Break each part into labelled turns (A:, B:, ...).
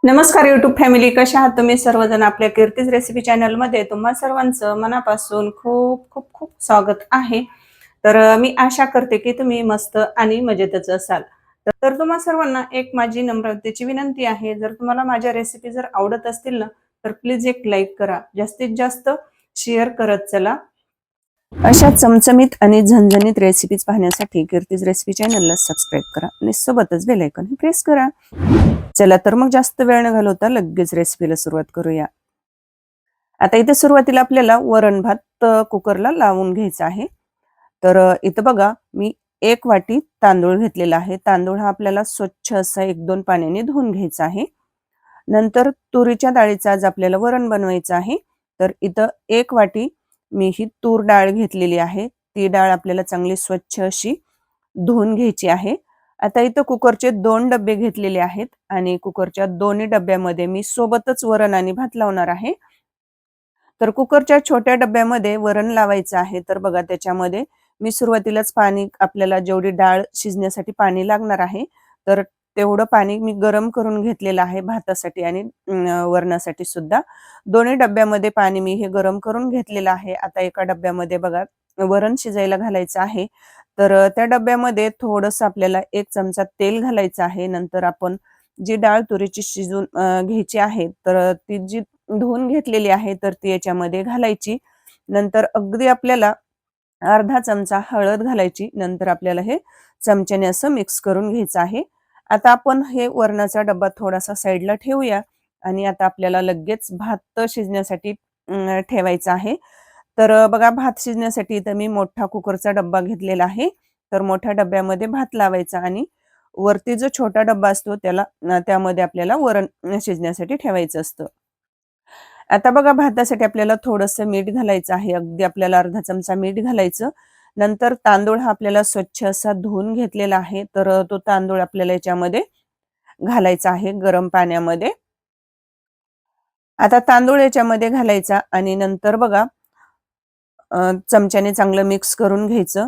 A: नमस्कार YouTube family, कशा आहात तुम्ही सर्वजण? आपल्या कीर्तीज रेसिपी चॅनल मध्ये तुम्हा सर्वांचं मनापासून खूप खूप खूप स्वागत आहे. तर मी आशा करते की तुम्ही मस्त आणि मजेतच असाल. तर तुम्हा सर्वांना एक माझी नम्रतेची विनंती आहे, जर तुम्हाला माझ्या रेसिपी जर आवडत असतील ना, तर प्लीज एक लाईक करा, जास्तीत जास्त शेअर करत चला. अशा चमचमीत आणि झणझणीत रेसिपीज पाहण्यासाठी कीर्तीज रेसिपी चॅनलला सबस्क्राईब करा आणि सोबतच बेल आयकॉन प्रेस करा. चला तर मग जास्त वेळ न घालवता लगेच रेसिपीला सुरुवात करूया. आता इथे सुरुवातीला आपल्याला वरण भात कुकरला लावून घ्यायचा आहे. तर इथं बघा मी 1 वाटी तांदूळ घेतलेला आहे. तांदूळ हा आपल्याला स्वच्छ असा 1-2 पाण्याने धुवून घ्यायचा आहे. नंतर तुरीच्या डाळीचं आज आपल्याला वरण बनवायचं आहे. तर इथं 1 वाटी मी ही तूर डाळ घेतलेली आहे. ती डाळ आपल्याला चांगली स्वच्छ अशी धुवून घ्यायची आहे. आता इथं कुकरचे 2 डब्बे घेतलेले आहेत आणि कुकरच्या दोन्ही डब्यामध्ये मी सोबतच वरण आणि भात लावणार आहे. तर कुकरच्या छोट्या डब्यामध्ये वरण लावायचं आहे. तर बघा त्याच्यामध्ये मी सुरुवातीलाच पाणी आपल्याला जेवढी डाळ शिजण्यासाठी पाणी लागणार आहे, तर तेवढं पाणी मी गरम करून घेतलेलं आहे भातासाठी आणि वरणासाठी सुद्धा. दोन्ही डब्यामध्ये पाणी मी हे गरम करून घेतलेलं आहे. आता एका डब्यामध्ये बघा वरण शिजायला घालायचं आहे. तर त्या डब्यामध्ये थोडंसं आपल्याला 1 चमचा तेल घालायचं आहे. नंतर आपण जी डाळ तुरीची शिजून घ्यायची आहे, तर ती जी धुवून घेतलेली आहे, तर ती याच्यामध्ये घालायची. नंतर अगदी आपल्याला अर्धा चमचा हळद घालायची. नंतर आपल्याला हे चमच्याने असं मिक्स करून घ्यायचं आहे. आता आपण हे वरणाचा डब्बा थोडासा साईडला ठेवूया आणि आता आपल्याला लगेच भात शिजण्यासाठी ठेवायचा आहे. तर बघा भात शिजण्यासाठी इथं मी मोठा कुकरचा डब्बा घेतलेला आहे. तर मोठ्या डब्यामध्ये भात लावायचा आणि वरती जो छोटा डब्बा असतो त्यामध्ये आपल्याला वरण शिजण्यासाठी ठेवायचं असतं. आता बघा भातासाठी आपल्याला थोडंसं मीठ घालायचं आहे. अगदी आपल्याला अर्धा चमचा मीठ घालायचं. नंतर तांदूळ हा आपल्याला स्वच्छ असा धुवून घेतलेला आहे. तर तो तांदूळ आपल्याला याच्यामध्ये घालायचा आहे गरम पाण्यामध्ये. आता तांदूळ याच्यामध्ये घालायचा आणि नंतर बघा चमच्याने चांगलं मिक्स करून घ्यायचं.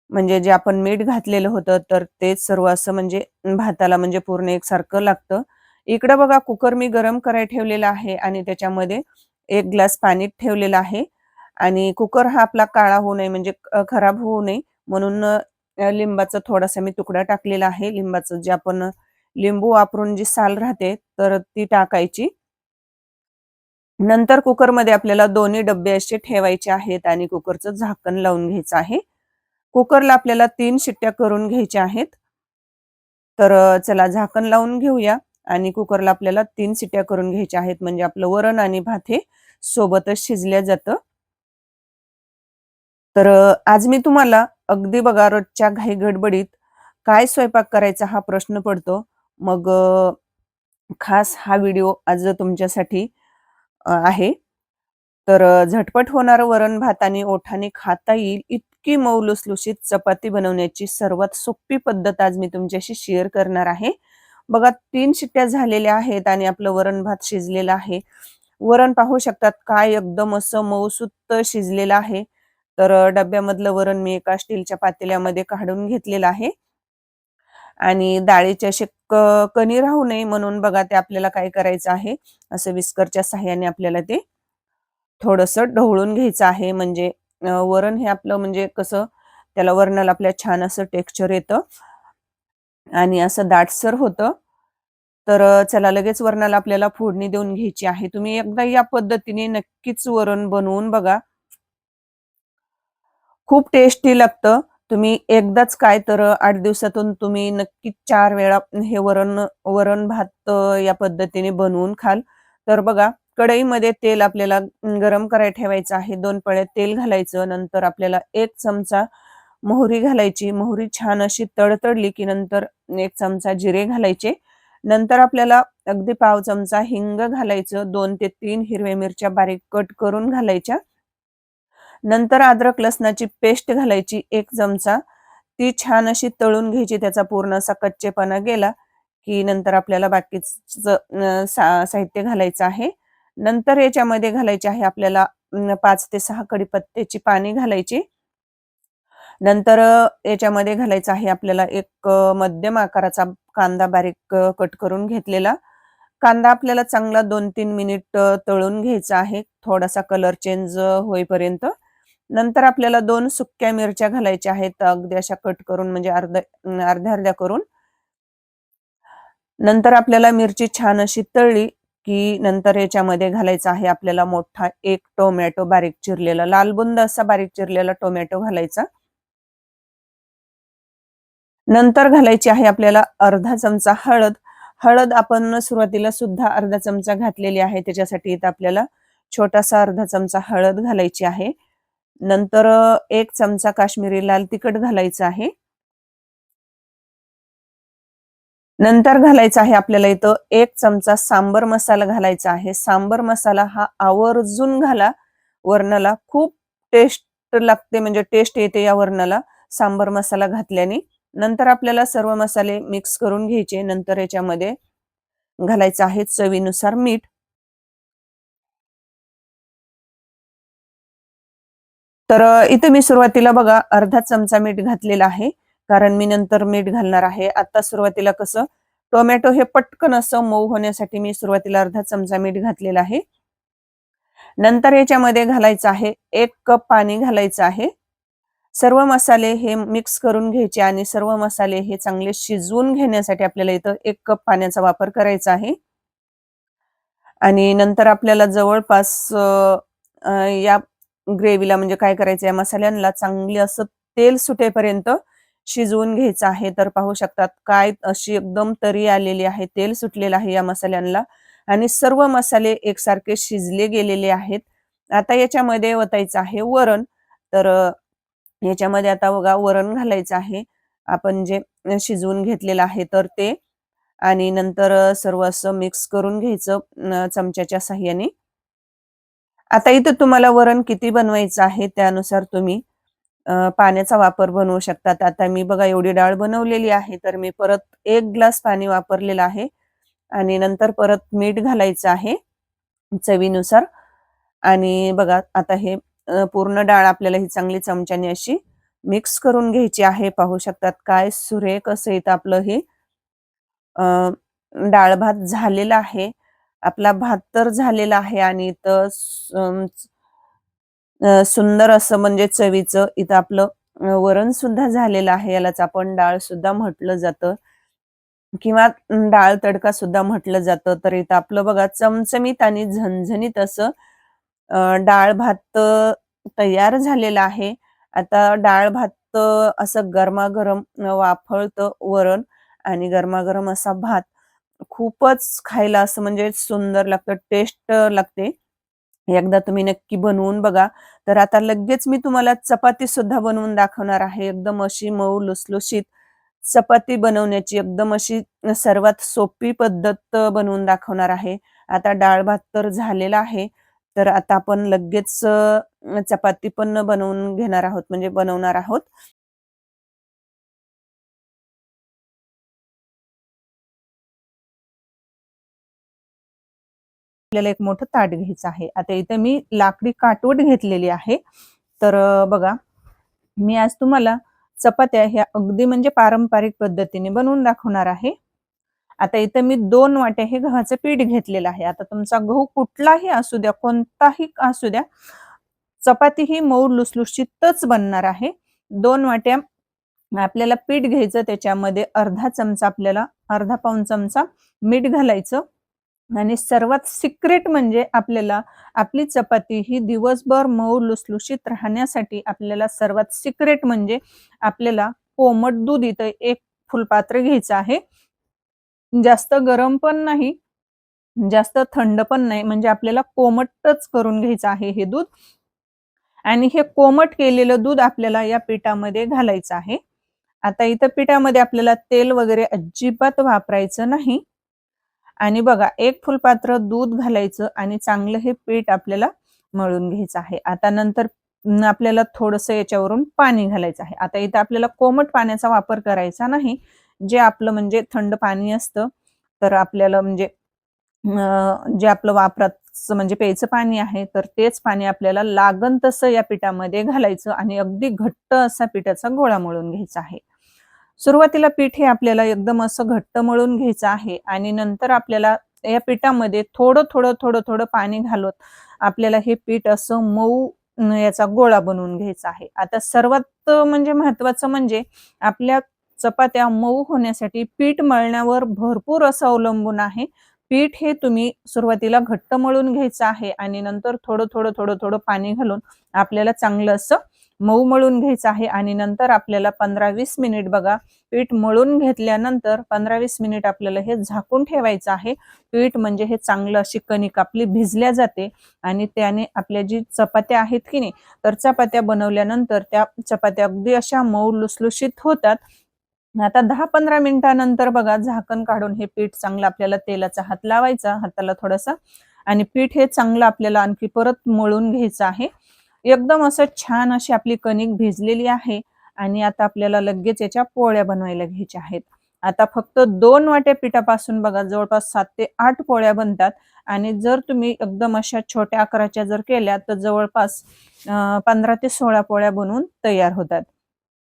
A: म्हणजे जे आपण मीठ घातलेलं होतं, तर तेच सर्व असं म्हणजे भाताला म्हणजे पूर्ण एकसारखं लागतं. इकडं बघा कुकर मी गरम करायला ठेवलेला आहे आणि त्याच्यामध्ये 1 ग्लास पाणी ठेवलेलं आहे आणि कुकर हा आपला काळा होऊ नये म्हणजे खराब होऊ नये म्हणून लिंबाचा थोडासा मी तुकडा टाकलेला आहे. लिंबाचं जे आपण लिंबू वापरून जी साल राहते, तर ती टाकायची. नंतर कुकरमध्ये आपल्याला दोन्ही डब्बे असे ठेवायचे आहेत आणि कुकरचं झाकण लावून घ्यायचं आहे. कुकरला आपल्याला 3 शिट्ट्या करून घ्यायच्या आहेत. तर चला झाकण लावून घेऊया आणि कुकरला आपल्याला 3 शिट्ट्या करून घ्यायच्या आहेत. म्हणजे आपलं वरण आणि भात हे सोबतच शिजल्या जातं. तर आज मी तुम्हाला अगदी बघा रोजच्या घाई-गडबडीत काय स्वयंपाक करायचा हा प्रश्न पडतो. मग खास हा व्हिडिओ आज तुमच्यासाठी आहे. तर झटपट होणारं वरण-भात आणि ओठाने खाता येईल इतकी मऊ लुसलुशीत चपाती बनवण्याची सर्वात सोपी पद्धत आज मी तुमच्याशी शेअर करणार आहे. बघा 3 शिट्ट्या झालेल्या आहेत आणि आपलं वरण-भात शिजलेलं आहे. वरण पाहू शकतात काय एकदम असं मऊसूत शिजलेलं आहे. तर डब्यामधलं वरण मी एका स्टीलच्या पातेल्यामध्ये काढून घेतलेलं आहे आणि डाळीचे असे कणी राहू नये म्हणून बघा ते आपल्याला काय करायचं आहे, असं विस्करच्या सहाय्याने आपल्याला ते थोडंसं ढवळून घ्यायचं आहे. म्हणजे वरण हे आपलं म्हणजे कसं त्याला वरणाला आपल्या छान असं टेक्स्चर येतं आणि असं दाटसर होतं. तर चला लगेच वरणाला आपल्याला फोडणी देऊन घ्यायची आहे. तुम्ही एकदा या पद्धतीने नक्कीच वरण बनवून बघा. खूप टेस्टी लागतं. तुम्ही एकदाच काय तर 8 दिवसातून तुम्ही नक्कीच 4 वेळा हे वरण-भात या पद्धतीने बनवून खाल. तर बघा कढईमध्ये तेल आपल्याला गरम करायला ठेवायचं आहे. 2 पळ्या तेल घालायचं. नंतर आपल्याला 1 चमचा मोहरी घालायची. मोहरी छान अशी तडतडली की नंतर 1 चमचा जिरे घालायचे. नंतर आपल्याला अगदी पाव चमचा हिंग घालायचं. 2 ते 3 हिरव्या मिरच्या बारीक कट करून घालायच्या. नंतर अद्रक लसणाची पेस्ट घालायची 1 चमचा. ती छान अशी तळून घ्यायची. त्याचा पूर्ण असा कच्चेपणा गेला, की नंतर आपल्याला बाकीचं साहित्य घालायचं आहे. नंतर याच्यामध्ये घालायचे आहे आपल्याला 5 ते 6 कढीपत्त्याची पाने घालायची. नंतर याच्यामध्ये घालायचं आहे आपल्याला एक मध्यम आकाराचा कांदा बारीक कट करून घेतलेला. कांदा आपल्याला चांगला 2-3 मिनिट तळून घ्यायचा आहे, थोडासा कलर चेंज होईपर्यंत. नंतर आपल्याला 2 सुक्या मिरच्या घालायच्या आहेत, अगदी अशा कट करून म्हणजे अर्ध्या-अर्ध्या करून. नंतर आपल्याला मिरची छान अशी तळली, की नंतर याच्यामध्ये घालायचा आहे आपल्याला मोठा 1 टोमॅटो बारीक चिरलेला, लालबुंद असा बारीक चिरलेला टोमॅटो घालायचा. नंतर घालायची आहे आपल्याला अर्धा चमचा हळद. हळद आपण सुरुवातीला सुद्धा अर्धा चमचा घातलेली आहे. त्याच्यासाठी इथं आपल्याला छोटासा अर्धा चमचा हळद घालायची आहे. नंतर 1 चमचा काश्मीरी लाल तिखट घालायचं आहे. नंतर घालायचा आहे आपल्याला इथं 1 चमचा सांबर मसाला घालायचा आहे. सांबर मसाला हा आवर्जून घाला वरणाला. खूप टेस्ट लागते म्हणजे टेस्ट येते या वरणाला सांबर मसाला घातल्याने. नंतर आपल्याला सर्व मसाले मिक्स करून घ्यायचे. नंतर याच्यामध्ये घालायचं आहे चवीनुसार मीठ. तर इथे मी सुरुवातीला बघा अर्धा चमचा मीठ घातलेला आहे. कारण मी नंतर मीठ घालणार आहे. आता सुरुवातीला कसं टोमॅटो हे पटकन असं मऊ होण्यासाठी मी सुरुवातीला अर्धा चमचा मीठ घातलेला आहे. नंतर याच्यामध्ये घालायचं आहे 1 कप पाणी घालायचं आहे. सर्व मसाले हे मिक्स करून घ्यायचे आणि सर्व मसाले हे चांगले शिजवून घेण्यासाठी आपल्याला इथं 1 कप पाण्याचा वापर करायचा आहे. आणि नंतर आपल्याला जवळपास या ग्रेव्हीला म्हणजे काय करायचं या मसाल्यांना चांगली असं तेल सुटेपर्यंत शिजवून घ्यायचं आहे. तर पाहू शकतात काय अशी एकदम तरी आलेली आहे, तेल सुटलेलं आहे या मसाल्यांना आणि सर्व मसाले एकसारखे शिजले गेलेले आहेत. आता याच्यामध्ये ओतायचं आहे वरण. तर याच्यामध्ये आता बघा वरण घालायचं आहे. आपण जे शिजवून घेतलेलं आहे तर ते आणि नंतर सर्व असं मिक्स करून घ्यायचं चमच्याच्या साहाय्याने. आता इथं तुम्हाला वरण किती बनवायचं आहे त्यानुसार तुम्ही पाण्याचा वापर बनवू शकतात. आता मी बघा एवढी डाळ बनवलेली आहे, तर मी परत 1 ग्लास पाणी वापरलेलं आहे आणि नंतर परत मीठ घालायचं आहे चवीनुसार आणि बघा आता हे पूर्ण डाळ आपल्याला ही चांगली चमच्याने अशी मिक्स करून घ्यायची आहे. पाहू शकतात काय सुरेख असं इथं आपलं हे अ, डाळ भात झालेला आहे. आपला भात तर झालेला आहे आणि इथं सुंदर असं म्हणजे चवीचं इथं आपलं वरण सुद्धा झालेलं आहे. यालाच आपण डाळ सुद्धा म्हटलं जातं किंवा डाळ तडका सुद्धा म्हटलं जातं. तर इथं आपलं बघा चमचमीत आणि झणझणीत असं डाळ भात तयार झालेला आहे. आता डाळ भात असं गरमागरम वाफळतं वरण आणि गरमागरम असा भात खूपच खायला असं म्हणजे सुंदर लागतं, टेस्ट लागते. एकदा तुम्ही नक्की बनवून बघा. तर आता लगेच मी तुम्हाला चपाती सुद्धा बनवून दाखवणार आहे. एकदम अशी मऊ लुसलुशीत चपाती बनवण्याची एकदम अशी सर्वात सोपी पद्धत बनवून दाखवणार आहे. आता डाळ भात तर झालेला आहे. तर आता आपण लगेच चपाती पण बनवून घेणार आहोत म्हणजे बनवणार आहोत. आपल्याला एक मोठं ताट घ्यायचं आहे. आता इथे मी लाकडी काटवट घेतलेली आहे. तर बघा मी आज तुम्हाला चपात्या ह्या अगदी म्हणजे पारंपरिक पद्धतीने बनवून दाखवणार आहे. आता इथे मी 2 वाट्या हे गव्हाचं पीठ घेतलेलं आहे. आता तुमचा गहू कुठलाही असू द्या, कोणताही असू द्या, चपाती ही मऊ लुसलुशीतच बनणार आहे. 2 वाट्या आपल्याला पीठ घ्यायचं त्याच्यामध्ये अर्धा चमचा आपल्याला अर्धा पाऊण चमचा मीठ घालायचं आणि सर्वात सिक्रेट म्हणजे आपल्याला आपली चपाती ही दिवसभर मऊ लुसलुशीत राहण्यासाठी आपल्याला सर्वात सिक्रेट म्हणजे आपल्याला कोमट दूध इथं 1 फुलपात्र घ्यायचं आहे. जास्त गरम पण नाही, जास्त थंड पण नाही म्हणजे आपल्याला कोमटच करून घ्यायचं आहे हे दूध आणि हे कोमट केलेलं दूध आपल्याला या पिठामध्ये घालायचं आहे. आता इथं पिठामध्ये आपल्याला तेल वगैरे अजिबात वापरायचं नाही. आणि बघा 1 फुलपात्र दूध घालायचं आणि चांगलं हे पीठ आपल्याला मळून घ्यायचं आहे. आता नंतर आपल्याला थोडंसं याच्यावरून पाणी घालायचं आहे. आता इथं आपल्याला कोमट पाण्याचा वापर करायचा नाही. जे आपलं म्हणजे थंड पाणी असतं, तर आपल्याला म्हणजे जे आपलं वापराचं म्हणजे प्यायचं पाणी आहे, तर तेच पाणी आपल्याला लागन तसं या पिठामध्ये घालायचं आणि अगदी घट्ट असा पिठाचा गोळा मळून घ्यायचा आहे. सुरुवातीला पीठ हे आपल्याला एकदम असं घट्ट मळून घ्यायचं आहे आणि नंतर आपल्याला या पिठामध्ये थोडं थोडं थोडं थोडं पाणी घालत आपल्याला हे पीठ असं मऊ याचा गोळा बनवून घ्यायचा आहे. आता सर्वात म्हणजे महत्वाचं म्हणजे आपल्या चपात्या मऊ होण्यासाठी पीठ मळण्यावर भरपूर असं अवलंबून आहे. पीठ हे तुम्ही सुरुवातीला घट्ट मळून घ्यायचं आहे आणि नंतर थोडं थोडं थोडं थोडं पाणी घालून आपल्याला चांगलं असं मऊ मळून घ्यायचं आहे आणि नंतर आपल्याला 15-20 मिनिट बघा पीठ मळून घेतल्यानंतर 15-20 मिनिट आपल्याला हे झाकून ठेवायचं आहे. पीठ म्हणजे हे चांगलं अशी कणिक आपली भिजल्या जाते आणि त्याने आपल्या जी चपात्या आहेत की नाही, तर चपात्या बनवल्यानंतर त्या चपात्या अगदी अशा मऊ लुसलुशीत होतात. आता 10-15 मिनिटानंतर बघा झाकण काढून हे पीठ चांगलं आपल्याला तेलाचा हात लावायचा, हाताला थोडासा आणि पीठ हे चांगलं आपल्याला आणखी परत मळून घ्यायचं आहे. एकदम असं छान अशी आपली कणिक भिजलेली आहे आणि आता आपल्याला लगेच याच्या पोळ्या बनवायला घ्यायच्या आहेत. आता फक्त 2 वाट्या पिठापासून बघा जवळपास 7 ते 8 पोळ्या बनतात आणि जर तुम्ही एकदम अशा छोट्या आकाराच्या जर केल्या तर जवळपास 15 ते 16 पोळ्या बनवून तयार होतात.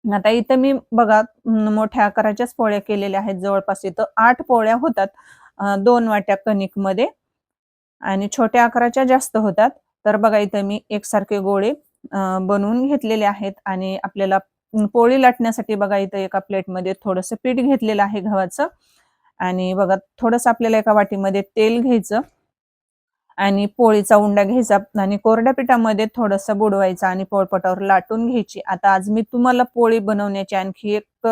A: आता इथं मी बघा मोठ्या आकाराच्याच पोळ्या केलेल्या आहेत. जवळपास इथं 8 पोळ्या होतात 2 वाट्या कणिकमध्ये आणि छोट्या आकाराच्या जास्त होतात. तर बघा इथं मी एकसारखे गोळे बनवून घेतलेले आहेत आणि आपल्याला पोळी लाटण्यासाठी बघा इथं एका प्लेटमध्ये थोडंसं पीठ घेतलेलं आहे गव्हाचं आणि बघा थोडंसं आपल्याला एका वाटीमध्ये तेल घ्यायचं आणि पोळीचा उंडा घ्यायचा आणि कोरड्या पिठामध्ये थोडंसं बुडवायचं आणि पोळपाटावर लाटून घ्यायची. आता आज मी तुम्हाला पोळी बनवण्याची आणखी एक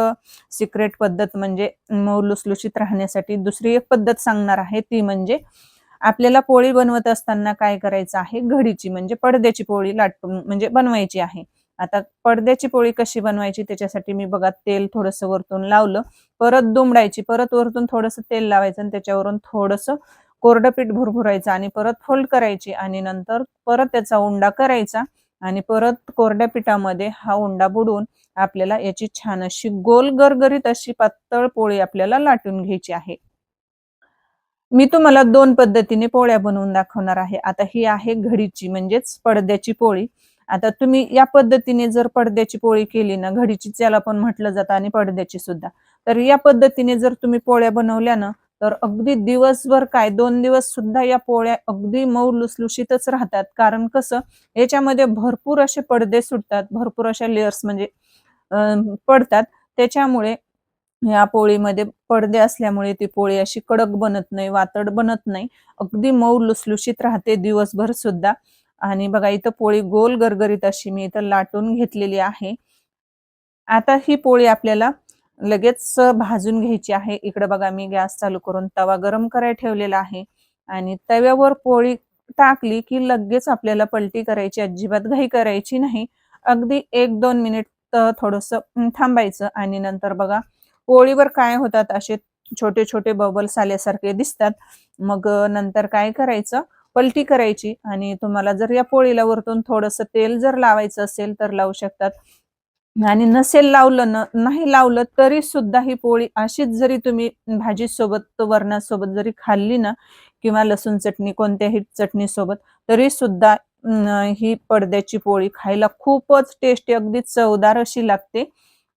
A: सिक्रेट पद्धत म्हणजे मऊ लुसलुशीत राहण्यासाठी दुसरी एक पद्धत सांगणार आहे. ती म्हणजे आपल्याला पोळी बनवत असताना काय करायचं आहे, घडीची म्हणजे पडद्याची पोळी लाटून म्हणजे बनवायची आहे. आता पडद्याची पोळी कशी बनवायची त्याच्यासाठी मी बघा तेल थोडंसं वरतून लावलं, परत दुमडायची, परत वरतून थोडंसं तेल लावायचं आणि त्याच्यावरून थोडंसं कोरडं पीठ भुरभुरायचं आणि परत फोल्ड करायची आणि नंतर परत त्याचा उंडा करायचा आणि परत कोरड्या पिठामध्ये हा उंडा बुडवून आपल्याला याची छान अशी गोल गरगरीत अशी पातळ पोळी आपल्याला लाटून घ्यायची आहे. मी तुम्हाला 2 पद्धतीने पोळ्या बनवून दाखवणार आहे. आता ही आहे घडीची म्हणजेच पडद्याची पोळी. आता तुम्ही या पद्धतीने जर पडद्याची पोळी केली ना, घडीची त्याला पण म्हटलं जातं आणि पडद्याची सुद्धा. तर या पद्धतीने जर तुम्ही पोळ्या बनवल्या ना, तर अगदी दिवसभर काय 2 दिवस सुद्धा या पोळ्या अगदी मऊ लुसलुशीतच राहतात. कारण कसं याच्यामध्ये भरपूर असे पडदे सुटतात, भरपूर अशा लेयर्स म्हणजे अ, पडतात. त्याच्यामुळे या पोळीमध्ये पडदे असल्यामुळे ती पोळी अशी कडक बनत नाही, वातड बनत नाही. अगदी मऊ लुसलुशीत राहते दिवसभर सुद्धा. आणि बघा इथं पोळी गोल गरगरीत अशी मी इथं लाटून घेतलेली आहे. आता ही पोळी आपल्याला लगेच भाजून घ्यायची आहे. इकडे बघा मी गॅस चालू करून तवा गरम करायला ठेवलेला आहे आणि तव्यावर पोळी टाकली की लगेच आपल्याला पलटी करायची, अजिबात घाई करायची नाही. अगदी 1-2 मिनिट थोडंसं थांबायचं आणि नंतर बघा पोळीवर काय होतात असे छोटे-छोटे बबल्स आल्यासारखे दिसतात. मग नंतर काय करायचं, पलटी करायची आणि तुम्हाला जर या पोळीला वरतून थोडंसं तेल जर लावायचं असेल तर लावू शकतात. आणि नसेल लावलं नाही लावलं तरी सुद्धा ही पोळी अशीच जरी तुम्ही भाजीसोबत, वरणासोबत जरी खाल्ली ना किंवा लसूण चटणी कोणत्याही चटणीसोबत तरी सुद्धा ही पडद्याची पोळी खायला खूपच टेस्टी अगदी चवदार अशी लागते.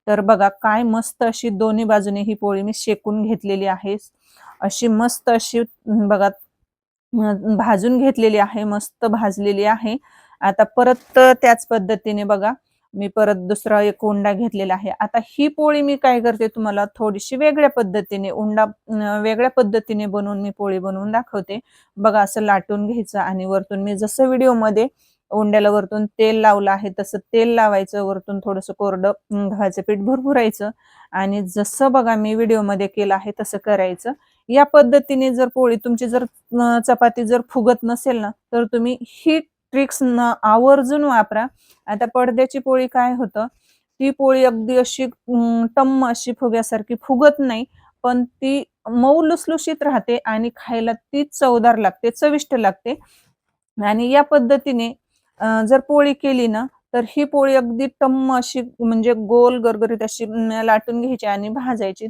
A: तर बघा काय मस्त अशी दोन्ही बाजूने ही पोळी मी शेकून घेतलेली आहे. अशी मस्त अशी बघा भाजून घेतलेली आहे, मस्त भाजलेली आहे. आता परत त्याच पद्धतीने बघा मी परत दुसरा एक उंडा घेतलेला आहे. आता ही पोळी मी काय करते तुम्हाला थोडीशी वेगळ्या पद्धतीने वेगळ्या पद्धतीने बनवून मी पोळी बनवून दाखवते. बघा असं लाटून घ्यायचं आणि वरतून मी जसं व्हिडिओमध्ये उंड्याला वरतून तेल लावलं आहे तसं तेल लावायचं, वरतून थोडंसं कोरडं गव्हाचं पीठ भुरभुरायचं आणि जसं बघा मी व्हिडिओमध्ये केलं आहे तसं करायचं. या पद्धतीने जर पोळी तुमची जर चपाती जर फुगत नसेल ना, तर तुम्ही ही ट्रिक्स आवर्जून वापरा. आता पडद्याची पोळी काय होतं, ती पोळी अगदी अशी टम्म अशी फुग्यासारखी फुगत नाही, पण ती मऊ लुसलुशीत राहते आणि खायला ती चवदार लागते, चविष्ट लागते. आणि या पद्धतीने जर पोळी केली ना, तर ही पोळी अगदी टम्म अशी म्हणजे गोल गरगरीत अशी लाटून घ्यायची आणि भाजायची.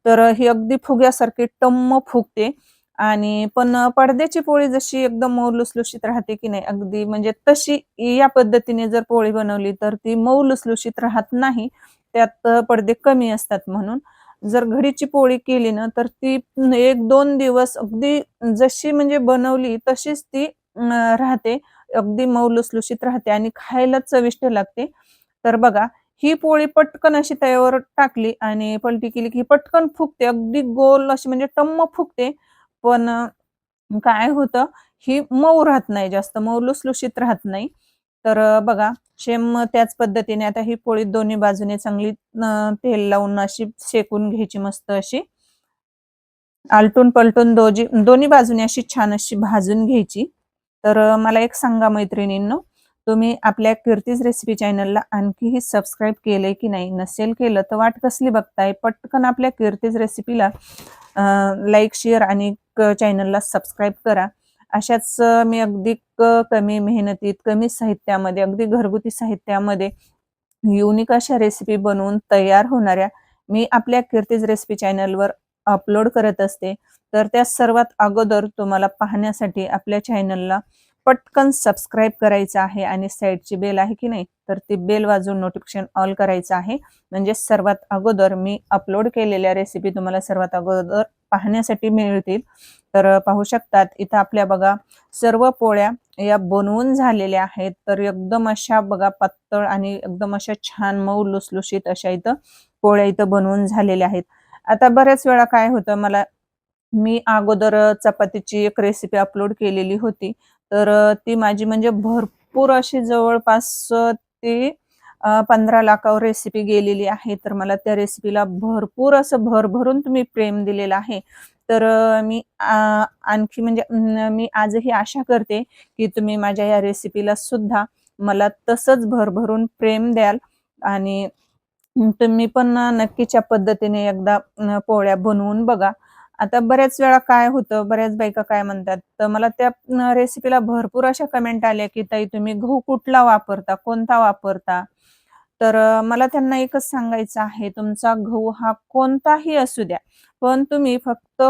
A: तर ही अगदी फुग्यासारखी टम्म फुगते आणि पण पडद्याची पोळी जशी एकदम मऊ लुसलुशीत राहते की नाही, अगदी म्हणजे तशी या पद्धतीने जर पोळी बनवली तर ती मऊ लुसलुशीत राहत नाही. त्यात पडदे कमी असतात म्हणून. जर घडीची पोळी केली ना तर ती 1-2 दिवस अगदी जशी म्हणजे बनवली तशीच ती राहते. अगदी मऊ लुसलुशीत राहते आणि खायला चविष्ट लागते. तर बघा, ही पोळी पटकन अशी तव्यावर टाकली आणि पलटी केली की पटकन फुगते. अगदी गोल अशी म्हणजे टम्म फुगते. पण काय होतं, ही मऊ राहत नाही जास्त, मऊ लुसलुशीत राहत नाही. तर बघा सेम त्याच पद्धतीने आता ही पोळी दोन्ही बाजूने चांगली तेल लावून अशी शेकून घ्यायची मस्त अशी. आलटून-पलटून दोन्ही बाजूने अशी छान अशी भाजून घ्यायची. तर मला एक सांगा मैत्रिणींनो, तुम्ही आपल्या कीर्तीज रेसिपी चॅनलला आणखीही सबस्क्राईब केलंय की नाही? नसेल केलं तर वाट कसली बघताय? पटकन आपल्या कीर्तीज रेसिपीला लाईक, शेअर आणि चॅनलला सबस्क्राईब करा. अशाच मी अगदी कमी मेहनतीत, कमी साहित्यामध्ये, अगदी घरगुती साहित्यामध्ये युनिक अशा रेसिपी बनवून तयार होणाऱ्या मी आपल्या कीर्तीज रेसिपी चॅनलवर अपलोड करत असते. तर त्या सर्वात अगोदर तुम्हाला पाहण्यासाठी आपल्या चॅनलला पटकन सबस्क्राईब करायचं आहे आणि साईडची बेल आहे की नाही, तर ती बेल वाजवून नोटिफिकेशन ऑल करायचं आहे. म्हणजे सर्वात अगोदर मी अपलोड केलेल्या रेसिपी तुम्हाला सर्वात अगोदर पाहण्यासाठी मिळतील. तर पाहू शकतात इथं आपल्या बघा सर्व पोळ्या या बनवून झालेल्या आहेत. तर एकदम अशा बघा पातळ आणि एकदम अशा छान मऊ लुसलुशीत अशा इथं पोळ्या इथं बनवून झालेल्या आहेत. आता बऱ्याच वेळा काय होतं मी अगोदर चपातीची एक रेसिपी अपलोड केलेली होती. तर ती माझी म्हणजे भरपूर अशी जवळपास ती 15 लाखावर रेसिपी गेलेली आहे. तर मला त्या रेसिपीला भरपूर असं भरभरून तुम्ही प्रेम दिलेलं आहे. तर आणखी म्हणजे मी आजही आशा करते, की तुम्ही माझ्या या रेसिपीला सुद्धा मला तसंच भरभरून प्रेम द्याल आणि तुम्ही पण नक्कीच्या पद्धतीने एकदा पोळ्या बनवून बघा. आता बऱ्याच वेळा काय होतं, बऱ्याच बायका काय म्हणतात, तर मला त्या रेसिपीला भरपूर अशा कमेंट आल्या, की "ताई तुम्ही गहू कुठला वापरता? कोणता वापरता?" तर मला त्यांना एकच सांगायचं आहे, तुमचा गहू हा कोणताही असू द्या, पण तुम्ही फक्त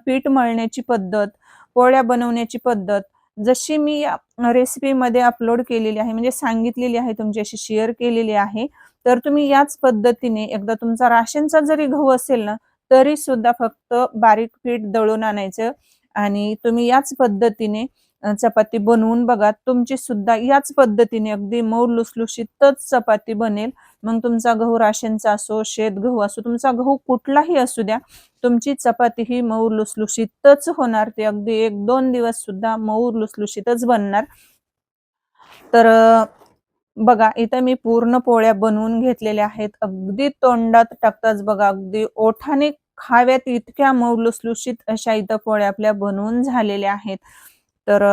A: पीठ मळण्याची पद्धत, पोळ्या बनवण्याची पद्धत जशी मी या रेसिपीमध्ये अपलोड केलेली आहे, म्हणजे सांगितलेली आहे, तुमच्याशी शेअर केलेली आहे. तर तुम्ही याच पद्धतीने एकदा तुमचा राशनचा जरी गहू असेल ना, तरी सुद्धा फक्त बारीक पीठ दळून आणायचं आणि तुम्ही याच पद्धतीने चपाती बनवून बघा. तुमची सुद्धा याच पद्धतीने अगदी मऊ लुसलुशीतच चपाती बनेल. मग तुमचा गहू राशनचा असो, शेत गहू असो, तुमचा गहू कुठलाही असू द्या, तुमची चपाती ही मऊ लुसलुशीतच होणार. ते अगदी 1-2 दिवस सुद्धा मऊ लुसलुशीतच बनणार. तर बघा इथं मी पूर्ण पोळ्या बनवून घेतलेल्या आहेत. अगदी तोंडात टाकताच बघा, अगदी ओठाने खाव्यात इतक्या मऊ लुसलुशीत अशा इथं पोळ्या आपल्या बनवून झालेल्या आहेत. तर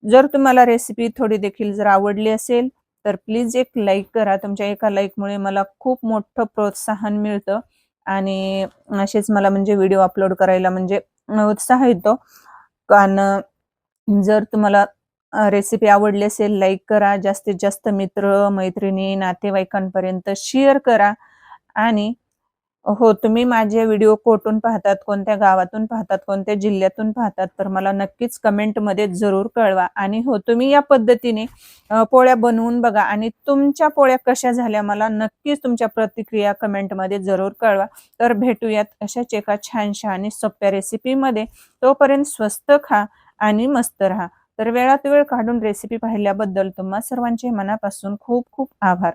A: जर तुम्हाला रेसिपी थोडी देखील जर आवडली असेल, तर प्लीज एक लाईक करा. तुमच्या एका लाईकमुळे मला खूप मोठं प्रोत्साहन मिळतं आणि असेच मला म्हणजे व्हिडिओ अपलोड करायला म्हणजे उत्साह येतो. कारण जर तुम्हाला रेसिपी आवडली असेल, लाईक करा. जास्तीत जास्त मित्र, मैत्रिणी, नातेवाईकांपर्यंत शेअर करा आणि हो, तुम्ही माझे व्हिडिओ कुठून पाहतात, कोणत्या गावातून पाहतात, कोणत्या जिल्ह्यातून पाहतात, तर मला नक्कीच कमेंटमध्ये जरूर कळवा. आणि हो, तुम्ही या पद्धतीने पोळ्या बनवून बघा आणि तुमच्या पोळ्या कशा झाल्या मला नक्कीच तुमच्या प्रतिक्रिया कमेंटमध्ये जरूर कळवा. तर भेटूयात अशाच एका छानशा आणि सोप्या रेसिपीमध्ये. तोपर्यंत स्वस्त खा आणि मस्त राहा. तर वेळात वेळ काढून रेसिपी पाहिल्याबद्दल तुम्हा सर्वांचे मनापासून खूप खूप आभार.